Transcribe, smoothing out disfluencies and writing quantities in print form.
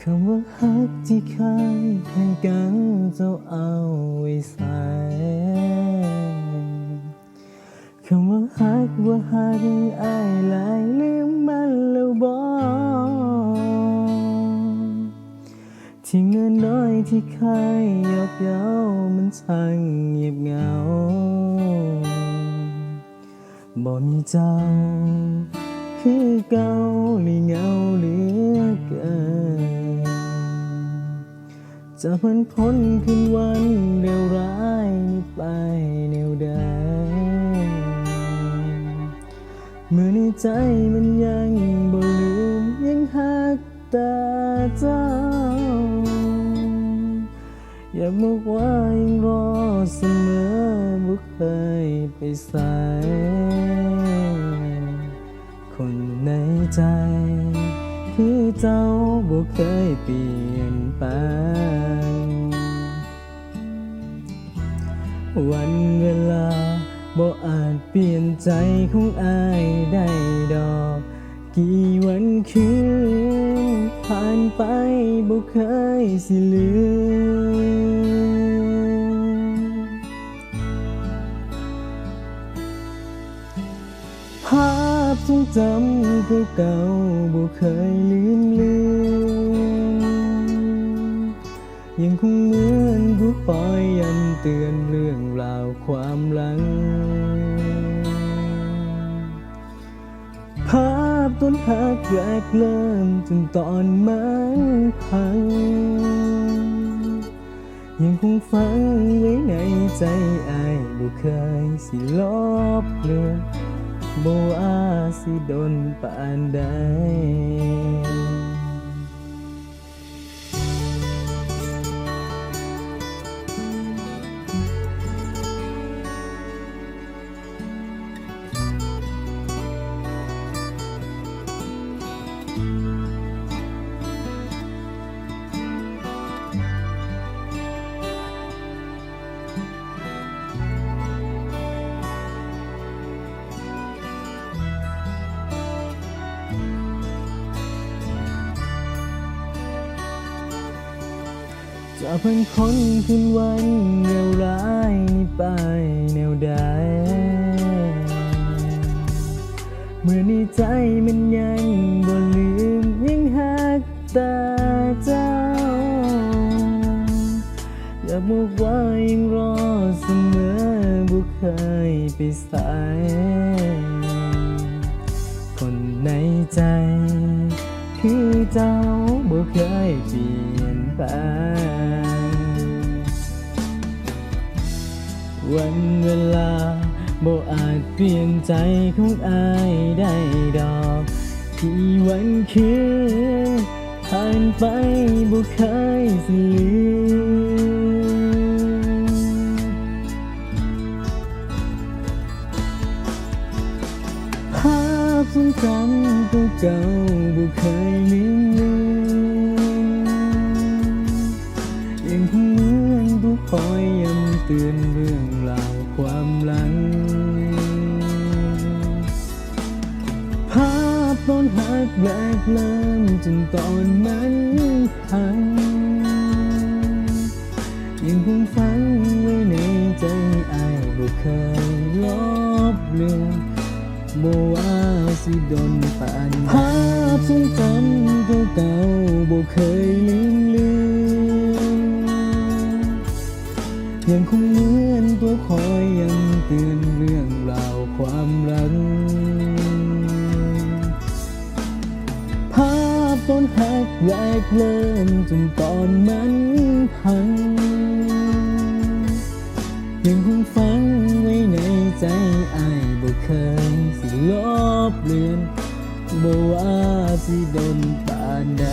คำว่าฮักที่เคยให้กันเจ้าเอาไว้ใส่คำว่าฮักว่าฮักอ้ายหลายลืมมันแล้วบ่ที่เงินน้อยที่เคยยอกเย้ามันช่างเงียบเหงาบ่มีเจ้าคือเก่าหรือเหงาเหลือเกินจะมันพ้นคืนวันเร็วร้ายนี้ไปแนวใดเมื่อในใจมันยังบ่ลืมยังฮักแต่เจ้าอยากบอกว่ายังรอเสมอบ่เคยไปไสคนในใจคือเจ้าบ่เคยเปลี่ยนไปวันเวลาบ่อาจเปลี่ยนใจของอ้ายได้ดอกกี่วันคืนผ่านไปบ่เคยสิลืมภาพทรงจำเก่าๆบ่เคยลืมยังคงเหมือนผู้คอยย้ำเตือนเรื่องราวความหลังภาพต้นหักแรกเริ่มจนตอนมันพังยังคงฝังไว้ในใจอ้ายบ่เคยสิลบเลือนบ่ว่าสิโดนปานใดจะเป็นคนคืนวันเร็วร้ายนี้ไปแนวใดเมื่อในใจมันยังบ่ลืมยังฮักแต่เจ้าอยากบอกว่ายังรอเสมอบ่เคยไปไสคนในใจคือเจ้าบ่เคยเปลี่ยนไปวันเวลาบ่อาจเปลี่ยนใจของอ้ายได้ดอกที่วันคืนผ่านไปบ่เคยสิลืมภาพทรงจำเก่าๆบ่เคยลืมยังคงเหมือนผู้คอยย้ำเตือนเรื่องราวความหลังภาพตอนหักแรกเริ่มจนตอนนั้นพังยังคงฝังไว้ในใจอ้ายบ่เคยลบเลือนบ่ว่าสิโดนปานภาพทรงจำเก่าๆบ่เคยลืมยังคงเหมือนตัวคอยย้ำเตือนเรื่องราวความรักภาพต้นหักแรกเริ่มจนตอนมันพังยังคงฝังไว้ในใจอ้ายบ่เคยสิลบเลือนบ่ว่าสิโดนปานใด